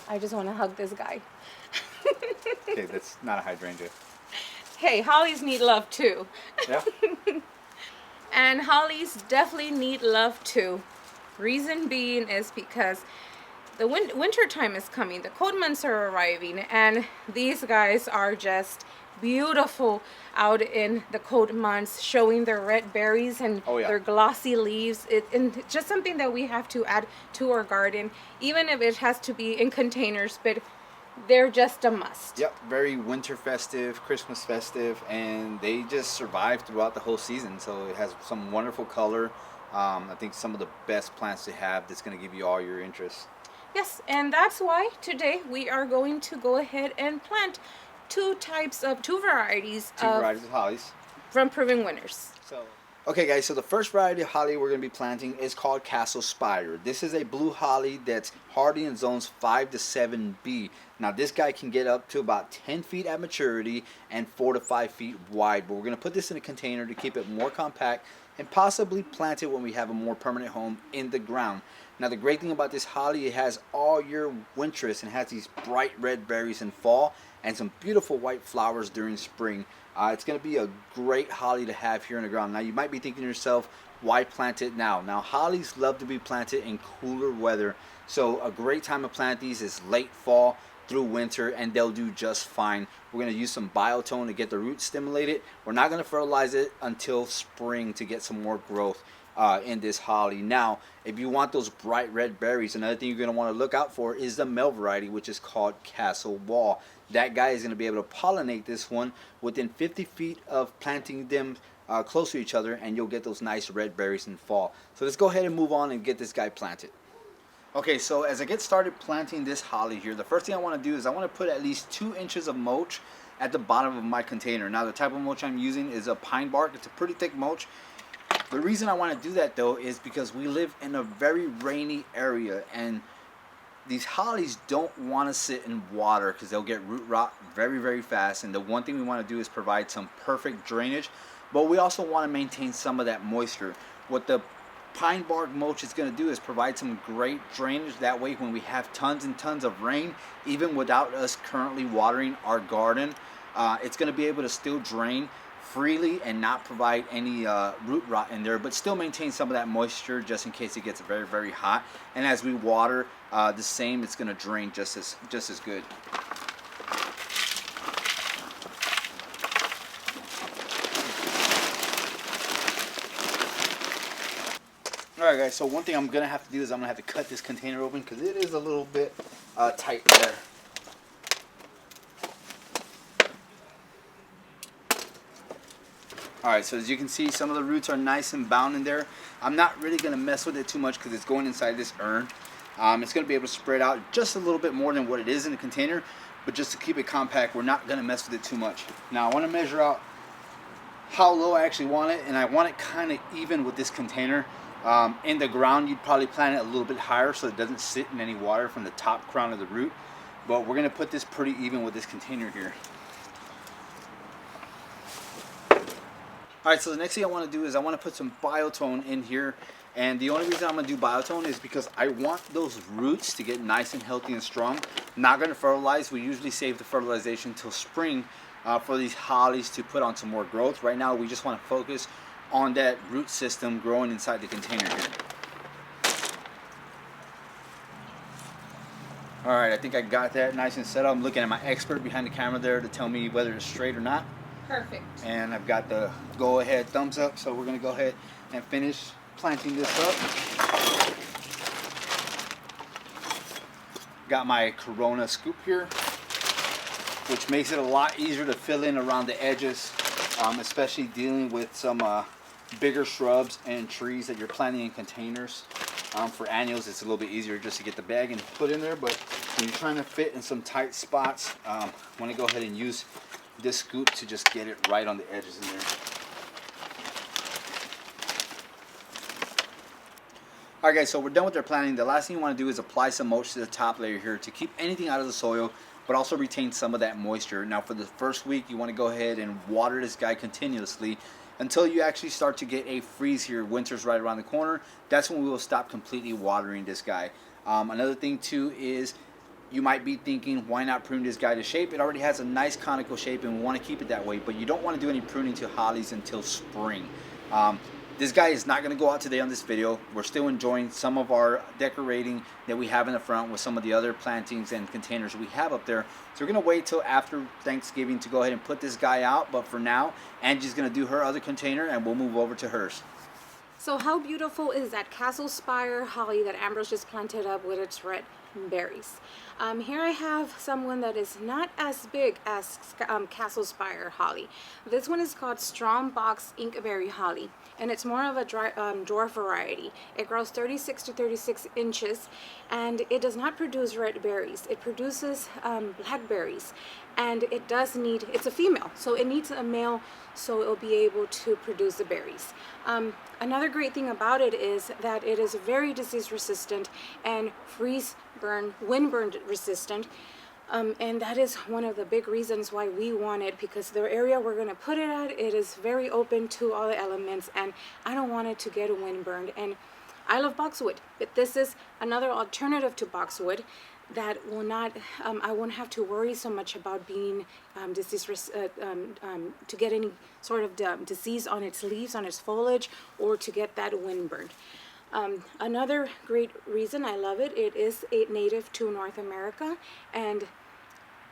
I just want to hug this guy. Okay, that's not a hydrangea. Hey, hollies need love too. Yeah. And hollies definitely need love too. Reason being is because the winter time is coming, the cold months are arriving, and these guys are just beautiful out in the cold months, showing their red berries and Oh, yeah. their glossy leaves. And just something that we have to add to our garden, even if it has to be in containers, but they're just a must. Yep, very winter festive, Christmas festive, and they just survive throughout the whole season. So it has some wonderful color. I think some of the best plants to have that's going to give you all your interests. Yes, and that's why today we are going to go ahead and plant two varieties Two varieties of hollies. from proven winners. So, okay, guys. So the first variety of holly we're going to be planting is called Castle Spire. This is a blue holly that's hardy in zones 5 to 7B. Now this guy can get up to about 10 feet at maturity and 4 to 5 feet wide. But we're going to put this in a container to keep it more compact and possibly plant it when we have a more permanent home in the ground. Now the great thing about this holly, it has all year winterous and has these bright red berries in fall and some beautiful white flowers during spring. It's going to be a great holly to have here in the ground. Now you might be thinking to yourself, why plant it now? Now hollies love to be planted in cooler weather, so a great time to plant these is late fall through winter, and they'll do just fine. We're going to use some biotone to get the roots stimulated. We're not going to fertilize it until spring to get some more growth in this holly. Now, if you want those bright red berries, another thing you're going to want to look out for is the male variety, which is called Castle Wall. That guy is going to be able to pollinate this one within 50 feet of planting them close to each other, and you'll get those nice red berries in fall. So let's go ahead and move on and get this guy planted. Okay, so as I get started planting this holly here, the first thing I want to do is I want to put at least 2 inches of mulch at the bottom of my container. Now the type of mulch I'm using is a pine bark. It's a pretty thick mulch. The reason I want to do that though is because we live in a very rainy area, and these hollies don't want to sit in water because they'll get root rot very, very fast. And the one thing we want to do is provide some perfect drainage, but we also want to maintain some of that moisture. What the pine bark mulch is going to do is provide some great drainage. That way when we have tons and tons of rain, even without us currently watering our garden, it's going to be able to still drain freely and not provide any root rot in there, but still maintain some of that moisture just in case it gets very, very hot. And as we water the same, it's going to drain just as good. Alright guys, so one thing I'm going to have to do is I'm going to have to cut this container open because it is a little bit tight there. Alright, so as you can see, some of the roots are nice and bound in there. I'm not really going to mess with it too much because it's going inside this urn. It's going to be able to spread out just a little bit more than what it is in the container, but just to keep it compact, we're not going to mess with it too much. Now I want to measure out how low I actually want it, and I want it kind of even with this container. In the ground, you'd probably plant it a little bit higher so it doesn't sit in any water from the top crown of the root, but we're going to put this pretty even with this container here. Alright, so the next thing I want to do is I want to put some biotone in here, and the only reason I'm going to do biotone is because I want those roots to get nice and healthy and strong. Not going to fertilize. We usually save the fertilization till spring for these hollies to put on some more growth. Right now we just want to focus on that root system growing inside the container here. Alright, I think I got that nice and set up. I'm looking at my expert behind the camera there to tell me whether it's straight or not. Perfect. And I've got the go ahead thumbs up, so we're going to go ahead and finish planting this up. Got my Corona scoop here, which makes it a lot easier to fill in around the edges, especially dealing with some bigger shrubs and trees that you're planting in containers. For annuals, it's a little bit easier just to get the bag and put in there, but when you're trying to fit in some tight spots, I want to go ahead and use this scoop to just get it right on the edges in there. Alright guys, so we're done with our planting. The last thing you want to do is apply some mulch to the top layer here to keep anything out of the soil, but also retain some of that moisture. Now for the first week, you want to go ahead and water this guy continuously until you actually start to get a freeze here. Winter's right around the corner. That's when we will stop completely watering this guy. Another thing too is you might be thinking, why not prune this guy to shape? It already has a nice conical shape and we want to keep it that way, but you don't want to do any pruning to hollies until spring. This guy is not going to go out today on this video. We're still enjoying some of our decorating that we have in the front with some of the other plantings and containers we have up there. So we're going to wait till after Thanksgiving to go ahead and put this guy out. But for now, Angie's going to do her other container and we'll move over to hers. So how beautiful is that Castle Spire holly that Ambrose just planted up with its red berries? Here I have someone that is not as big as Castle Spire holly. This one is called Strongbox Inkberry holly, and it's more of a dwarf variety. It grows 36 to 36 inches, and it does not produce red berries. It produces blackberries, and it does need, it's a female, so it needs a male so it will be able to produce the berries. Another great thing about it is that it is very disease resistant and wind burn resistant. And that is one of the big reasons why we want it, because the area we're going to put it at, it is very open to all the elements, and I don't want it to get wind burned. And I love boxwood, but this is another alternative to boxwood that will not, I won't have to worry so much about being to get any sort of disease on its leaves, on its foliage, or to get that wind burned. Another great reason I love it, it is a native to North America, and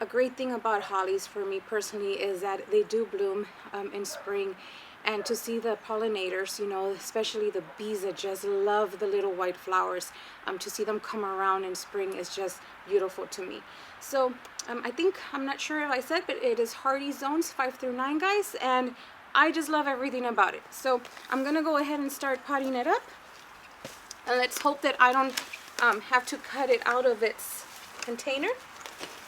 a great thing about hollies for me personally is that they do bloom in spring, and to see the pollinators, you know, especially the bees that just love the little white flowers, to see them come around in spring is just beautiful to me. So I think, I'm not sure if I said, but it is hardy zones 5 through 9, guys, and I just love everything about it. So I'm gonna go ahead and start potting it up. And let's hope that I don't have to cut it out of its container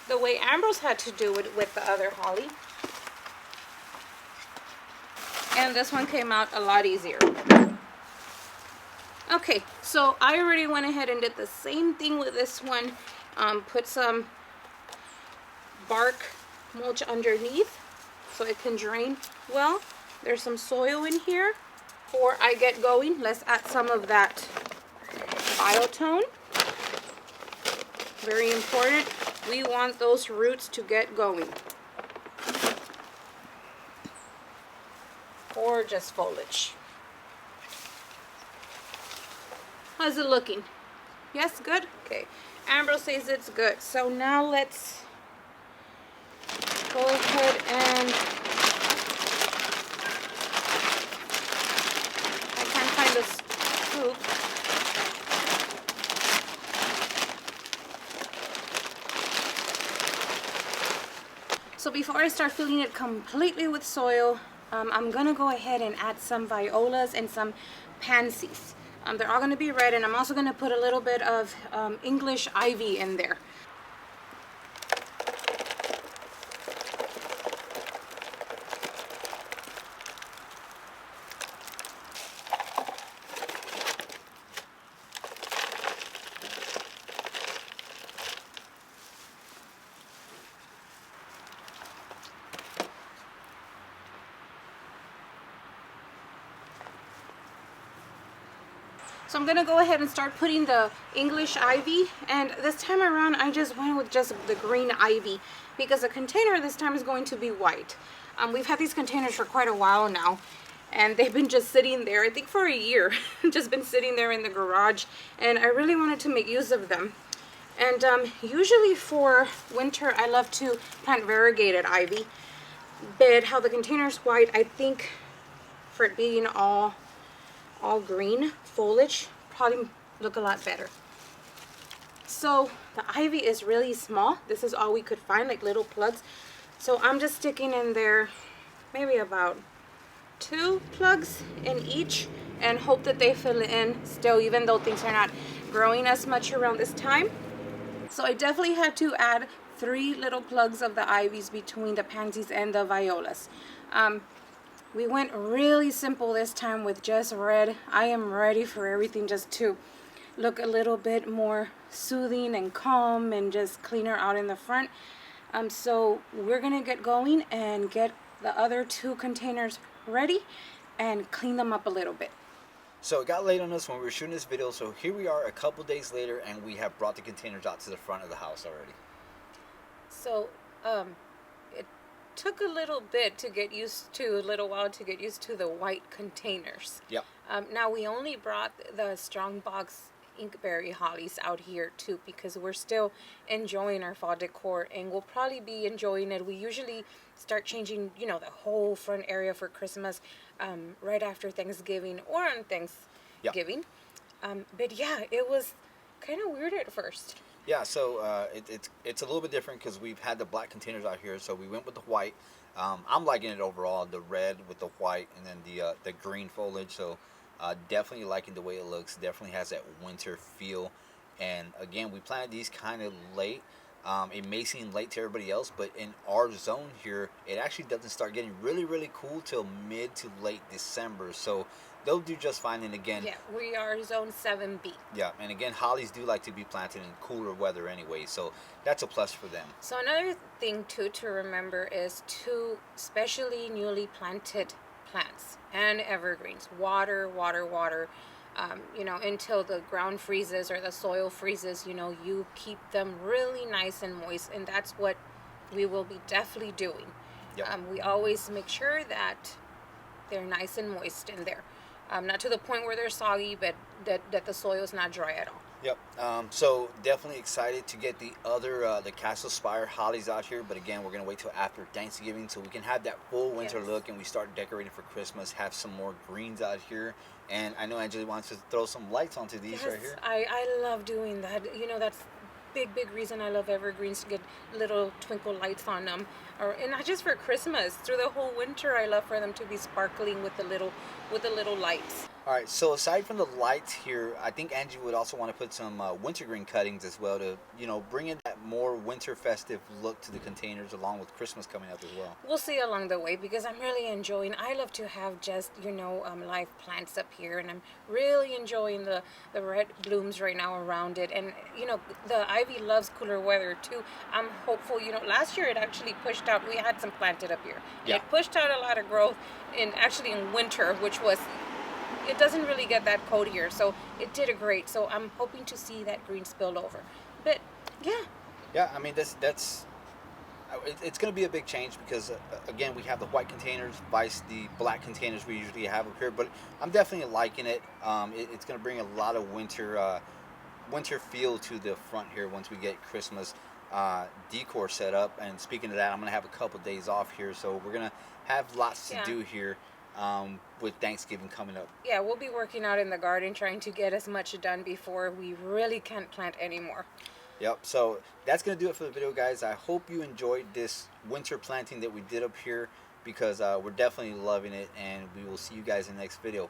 the way Ambrose had to do it with the other holly. And this one came out a lot easier. Okay, so I already went ahead and did the same thing with this one. Put some bark mulch underneath so it can drain well. There's some soil in here. Before I get going, let's add some of that biotone. Very important. We want those roots to get going. Gorgeous foliage. How's it looking? Yes, good? Okay. Ambrose says it's good. So now let's go ahead and I can't find the scoop. So before I start filling it completely with soil, I'm gonna go ahead and add some violas and some pansies. They're all gonna be red, and I'm also gonna put a little bit of English ivy in there. So I'm gonna go ahead and start putting the English ivy, and this time around I just went with just the green ivy because the container this time is going to be white. We've had these containers for quite a while now, and they've been just sitting there, I think for a year, just been sitting there in the garage, and I really wanted to make use of them. And usually for winter I love to plant variegated ivy, but how the container's white, I think for it being all green foliage probably look a lot better. So the ivy is really small. This is all we could find, like little plugs. So I'm just sticking in there maybe about 2 plugs in each, and hope that they fill in still, even though things are not growing as much around this time. So I definitely had to add 3 little plugs of the ivies between the pansies and the violas. We went really simple this time with just red. I am ready for everything just to look a little bit more soothing and calm and just cleaner out in the front. So we're gonna get going and get the other 2 containers ready and clean them up a little bit. So it got late on us when we were shooting this video, so here we are a couple days later, and we have brought the containers out to the front of the house already. So, it took a little bit to get used to, a little while to get used to the white containers. Yep. Now we only brought the Strongbox Inkberry hollies out here too because we're still enjoying our fall decor, and we'll probably be enjoying it. We usually start changing, you know, the whole front area for Christmas right after Thanksgiving or on Thanksgiving. Yep. But yeah, it was kind of weird at first. Yeah, so it's a little bit different because we've had the black containers out here, so we went with the white. I'm liking it overall, the red with the white and then the green foliage. So definitely liking the way it looks. Definitely has that winter feel. And again, we planted these kind of late. It may seem late to everybody else, but in our zone here, it actually doesn't start getting really, really cool till mid to late December. So they'll do just fine. And again, Yeah, we are zone 7B. yeah, and again, hollies do like to be planted in cooler weather anyway, so that's a plus for them. So another thing too to remember is to, especially newly planted plants and evergreens, water, water, water. You know, until the ground freezes or the soil freezes, you know, you keep them really nice and moist, and that's what we will be definitely doing. Yep. We always make sure that they're nice and moist in there. Not to the point where they're soggy, but that the soil is not dry at all. Yep. So definitely excited to get the other the Castle Spire hollies out here, but again, we're gonna wait till after Thanksgiving so we can have that full winter Yes. look and we start decorating for Christmas. Have some more greens out here, and I know Angela wants to throw some lights onto these right here. I love doing that. You know, that's big reason I love evergreens, to get little twinkle lights on them, and not just for Christmas, through the whole winter. I love for them to be sparkling with the little lights. All right, so aside from the lights here, I think Angie would also want to put some wintergreen cuttings as well to, you know, bring in that more winter festive look to the containers along with Christmas coming up as well. We'll see along the way, because I'm really enjoying. I love to have just, you know, live plants up here, and I'm really enjoying the red blooms right now around it. And you know, the ivy loves cooler weather too. I'm hopeful. You know, last year it actually pushed out. We had some planted up here, and Yeah. it pushed out a lot of growth in winter, which was. It doesn't really get that cold here, so it did a great. So I'm hoping to see that green spill over. But yeah, Yeah, I mean it's going to be a big change because again we have the white containers vice the black containers we usually have up here, but I'm definitely liking it. It's going to bring a lot of winter feel to the front here once we get Christmas decor set up. And speaking of that, I'm going to have a couple days off here, so we're going to have lots to Yeah. do here with Thanksgiving coming up. yeah, we'll be working out in the garden, trying to get as much done before we really can't plant anymore. Yep, so that's going to do it for the video, guys. I hope you enjoyed this winter planting that we did up here, because we're definitely loving it, and we will see you guys in the next video.